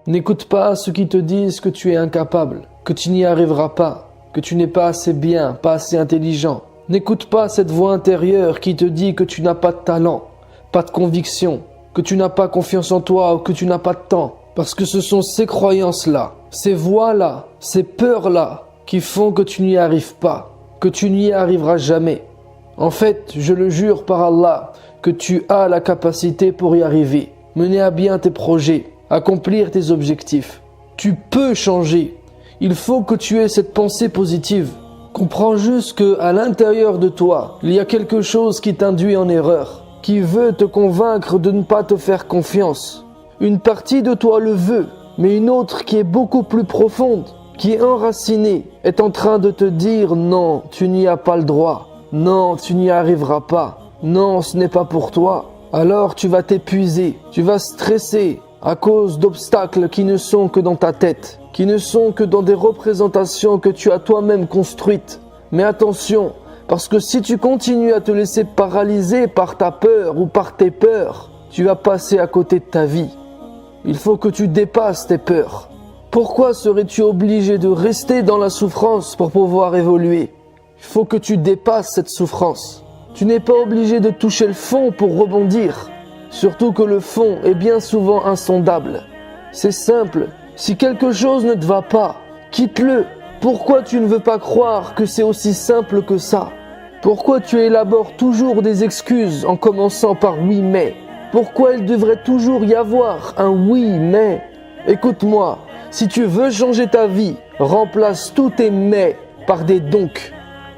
N'écoute pas ceux qui te disent que tu es incapable, que tu n'y arriveras pas, que tu n'es pas assez bien, pas assez intelligent. N'écoute pas cette voix intérieure qui te dit que tu n'as pas de talent, pas de conviction, que tu n'as pas confiance en toi ou que tu n'as pas de temps. Parce que ce sont ces croyances-là, ces voix-là, ces peurs-là qui font que tu n'y arrives pas, que tu n'y arriveras jamais. En fait, je le jure par Allah, que tu as la capacité pour y arriver, mener à bien tes projets, accomplir tes objectifs. Tu peux changer. Il faut que tu aies cette pensée positive. Comprends juste que à l'intérieur de toi, il y a quelque chose qui t'induit en erreur, qui veut te convaincre de ne pas te faire confiance. Une partie de toi le veut, mais une autre qui est beaucoup plus profonde, qui est enracinée, est en train de te dire non, tu n'y as pas le droit. Non, tu n'y arriveras pas. Non, ce n'est pas pour toi. Alors tu vas t'épuiser, tu vas stresser à cause d'obstacles qui ne sont que dans ta tête, qui ne sont que dans des représentations que tu as toi-même construites. Mais attention, parce que si tu continues à te laisser paralyser par ta peur ou par tes peurs, tu vas passer à côté de ta vie. Il faut que tu dépasses tes peurs. Pourquoi serais-tu obligé de rester dans la souffrance pour pouvoir évoluer ? Il faut que tu dépasses cette souffrance. Tu n'es pas obligé de toucher le fond pour rebondir. Surtout que le fond est bien souvent insondable. C'est simple, si quelque chose ne te va pas, quitte-le. Pourquoi tu ne veux pas croire que c'est aussi simple que ça ? Pourquoi tu élabores toujours des excuses en commençant par oui mais ? Pourquoi il devrait toujours y avoir un oui mais ? Écoute-moi, si tu veux changer ta vie, remplace tous tes mais par des donc.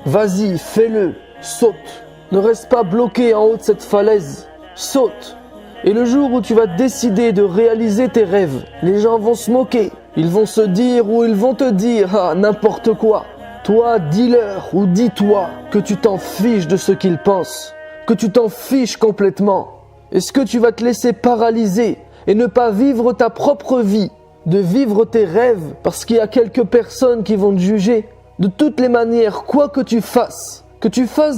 Vas-y, fais-le, saute. Ne reste pas bloqué en haut de cette falaise. Saute. Et le jour où tu vas décider de réaliser tes rêves, les gens vont se moquer. Ils vont se dire ou ils vont te dire n'importe quoi. Toi, dis-leur ou dis-toi que tu t'en fiches de ce qu'ils pensent. Que tu t'en fiches complètement. Est-ce que tu vas te laisser paralyser et ne pas vivre ta propre vie, de vivre tes rêves parce qu'il y a quelques personnes qui vont te juger ? De toutes les manières, quoi que tu fasses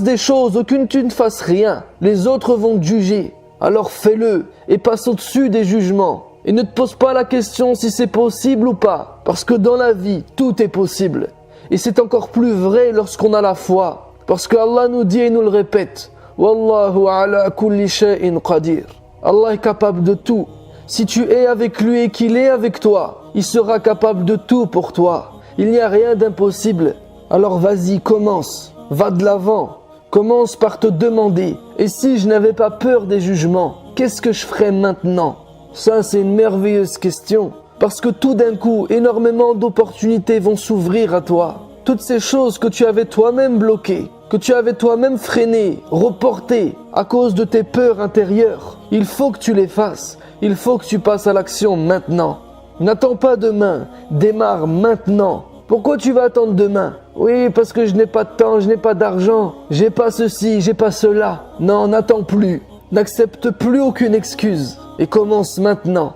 des choses ou que tu ne fasses rien, les autres vont te juger. Alors fais-le et passe au-dessus des jugements. Et ne te pose pas la question si c'est possible ou pas, parce que dans la vie, tout est possible. Et c'est encore plus vrai lorsqu'on a la foi, parce que Allah nous dit et nous le répète, Wallahu ala kulli shay'in qadir. Allah est capable de tout. Si tu es avec lui et qu'il est avec toi, il sera capable de tout pour toi. Il n'y a rien d'impossible. Alors vas-y, commence. Va de l'avant. Commence par te demander. Et si je n'avais pas peur des jugements, qu'est-ce que je ferais maintenant ? Ça, c'est une merveilleuse question. Parce que tout d'un coup, énormément d'opportunités vont s'ouvrir à toi. Toutes ces choses que tu avais toi-même bloquées, que tu avais toi-même freinées, reportées à cause de tes peurs intérieures, il faut que tu les fasses. Il faut que tu passes à l'action maintenant. N'attends pas demain, démarre maintenant. Pourquoi tu vas attendre demain ? Oui, parce que je n'ai pas de temps, je n'ai pas d'argent, j'ai pas ceci, j'ai pas cela. Non, n'attends plus. N'accepte plus aucune excuse et commence maintenant.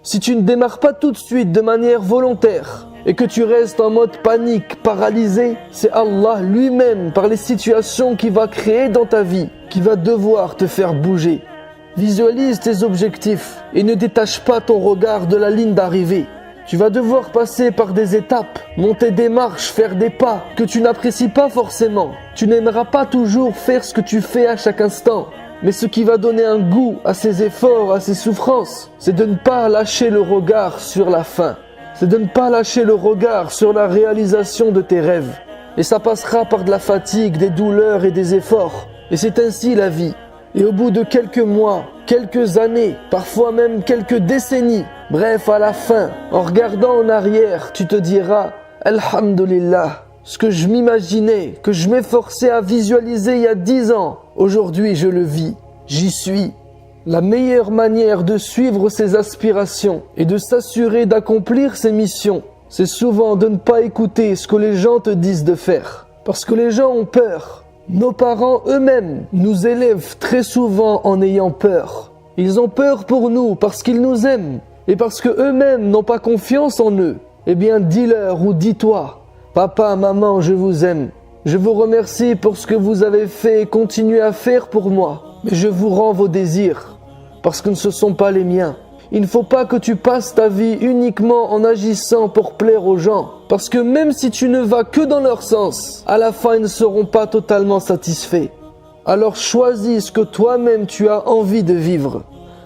Si tu ne démarres pas tout de suite de manière volontaire et que tu restes en mode panique, paralysé, c'est Allah lui-même, par les situations qu'il va créer dans ta vie, qui va devoir te faire bouger. Visualise tes objectifs et ne détache pas ton regard de la ligne d'arrivée. Tu vas devoir passer par des étapes, monter des marches, faire des pas que tu n'apprécies pas forcément. Tu n'aimeras pas toujours faire ce que tu fais à chaque instant. Mais ce qui va donner un goût à ces efforts, à ces souffrances, c'est de ne pas lâcher le regard sur la fin. C'est de ne pas lâcher le regard sur la réalisation de tes rêves. Et ça passera par de la fatigue, des douleurs et des efforts. Et c'est ainsi la vie. Et au bout de quelques mois, quelques années, parfois même quelques décennies, bref, à la fin, en regardant en arrière, tu te diras « Alhamdulillah ». Ce que je m'imaginais, que je m'efforçais à visualiser il y a 10 ans, aujourd'hui je le vis, j'y suis. La meilleure manière de suivre ses aspirations et de s'assurer d'accomplir ses missions, c'est souvent de ne pas écouter ce que les gens te disent de faire. Parce que les gens ont peur. Nos parents eux-mêmes nous élèvent très souvent en ayant peur. Ils ont peur pour nous parce qu'ils nous aiment et parce que eux-mêmes n'ont pas confiance en eux. Eh bien, dis-leur ou dis-toi, papa, maman, je vous aime. Je vous remercie pour ce que vous avez fait et continuez à faire pour moi. Mais je vous rends vos désirs parce que ce ne sont pas les miens. Il ne faut pas que tu passes ta vie uniquement en agissant pour plaire aux gens. Parce que même si tu ne vas que dans leur sens, à la fin ils ne seront pas totalement satisfaits. Alors choisis ce que toi-même tu as envie de vivre.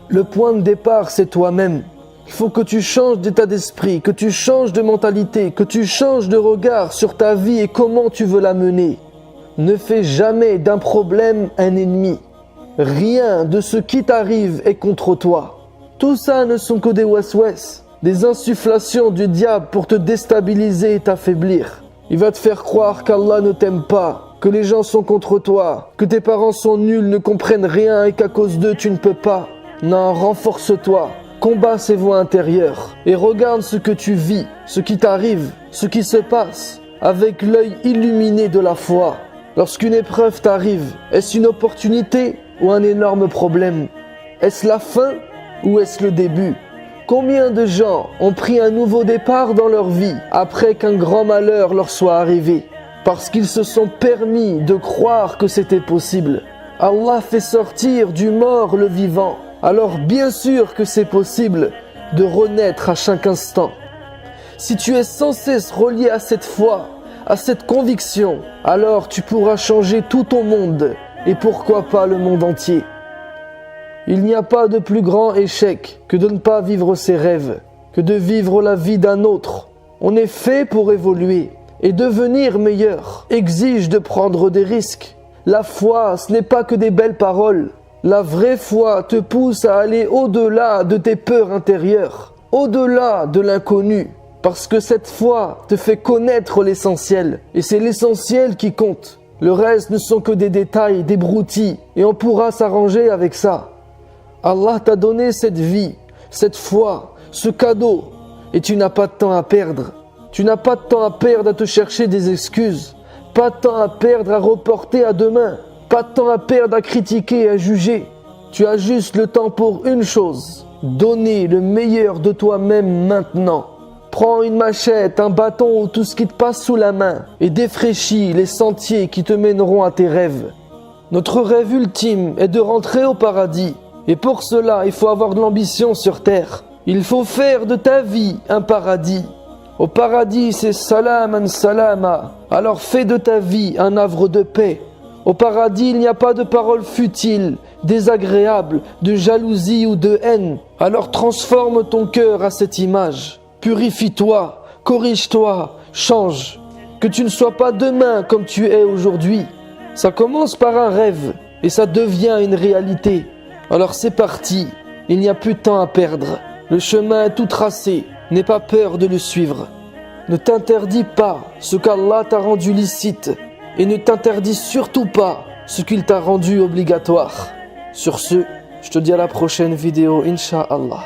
Le point de départ, c'est toi-même. Il faut que tu changes d'état d'esprit, que tu changes de mentalité, que tu changes de regard sur ta vie et comment tu veux la mener. Ne fais jamais d'un problème un ennemi. Rien de ce qui t'arrive est contre toi. Tout ça ne sont que des waswas, des insufflations du diable pour te déstabiliser et t'affaiblir. Il va te faire croire qu'Allah ne t'aime pas, que les gens sont contre toi, que tes parents sont nuls, ne comprennent rien et qu'à cause d'eux tu ne peux pas. Non, renforce-toi, combat ces voix intérieures et regarde ce que tu vis, ce qui t'arrive, ce qui se passe, avec l'œil illuminé de la foi. Lorsqu'une épreuve t'arrive, est-ce une opportunité ou un énorme problème? Est-ce la fin ou est-ce le début? Combien de gens ont pris un nouveau départ dans leur vie après qu'un grand malheur leur soit arrivé? Parce qu'ils se sont permis de croire que c'était possible. Allah fait sortir du mort le vivant. Alors bien sûr que c'est possible de renaître à chaque instant. Si tu es sans cesse relié à cette foi, à cette conviction, alors tu pourras changer tout ton monde et pourquoi pas le monde entier. Il n'y a pas de plus grand échec que de ne pas vivre ses rêves, que de vivre la vie d'un autre. On est fait pour évoluer et devenir meilleur exige de prendre des risques. La foi, ce n'est pas que des belles paroles. La vraie foi te pousse à aller au-delà de tes peurs intérieures, au-delà de l'inconnu, parce que cette foi te fait connaître l'essentiel, et c'est l'essentiel qui compte. Le reste ne sont que des détails, des broutilles, et on pourra s'arranger avec ça. Allah t'a donné cette vie, cette foi, ce cadeau, et tu n'as pas de temps à perdre. Tu n'as pas de temps à perdre à te chercher des excuses, pas de temps à perdre à reporter à demain, pas de temps à perdre à critiquer et à juger. Tu as juste le temps pour une chose, donner le meilleur de toi-même maintenant. Prends une machette, un bâton ou tout ce qui te passe sous la main et défraîchis les sentiers qui te mèneront à tes rêves. Notre rêve ultime est de rentrer au paradis. Et pour cela, il faut avoir de l'ambition sur terre. Il faut faire de ta vie un paradis. Au paradis, c'est salaman salama. Alors fais de ta vie un havre de paix. Au paradis, il n'y a pas de paroles futiles, désagréables, de jalousie ou de haine. Alors transforme ton cœur à cette image. Purifie-toi, corrige-toi, change. Que tu ne sois pas demain comme tu es aujourd'hui. Ça commence par un rêve et ça devient une réalité. Alors c'est parti, il n'y a plus de temps à perdre. Le chemin est tout tracé, n'aie pas peur de le suivre. Ne t'interdis pas ce qu'Allah t'a rendu licite et ne t'interdis surtout pas ce qu'il t'a rendu obligatoire. Sur ce, je te dis à la prochaine vidéo, Inch'Allah.